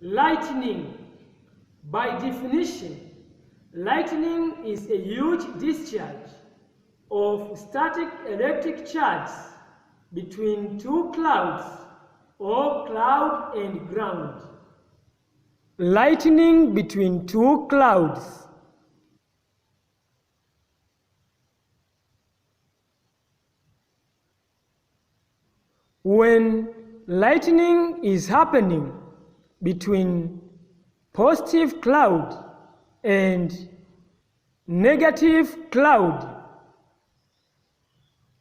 Lightning. By definition, lightning is a huge discharge of static electric charge between two clouds or cloud and ground. Lightning between two clouds. When lightning is happening between positive cloud and negative cloud,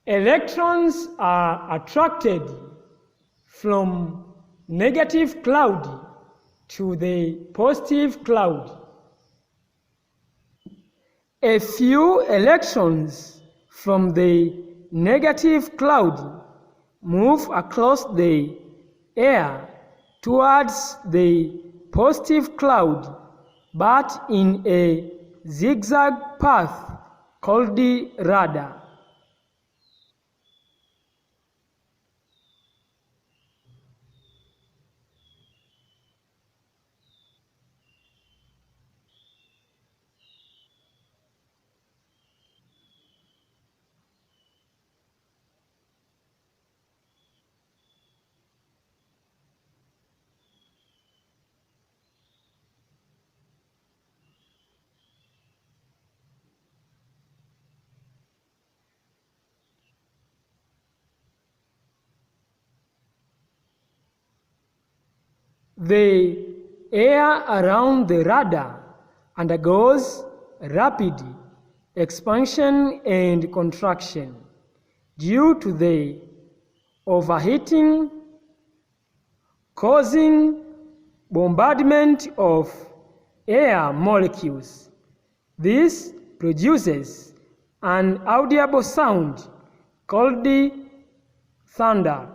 electrons are attracted from negative cloud to the positive cloud. A few electrons from the negative cloud move across the air towards the positive cloud, but in a zigzag path called the radar. The air around the radar undergoes rapid expansion and contraction due to the overheating, causing bombardment of air molecules. This produces an audible sound called the thunder.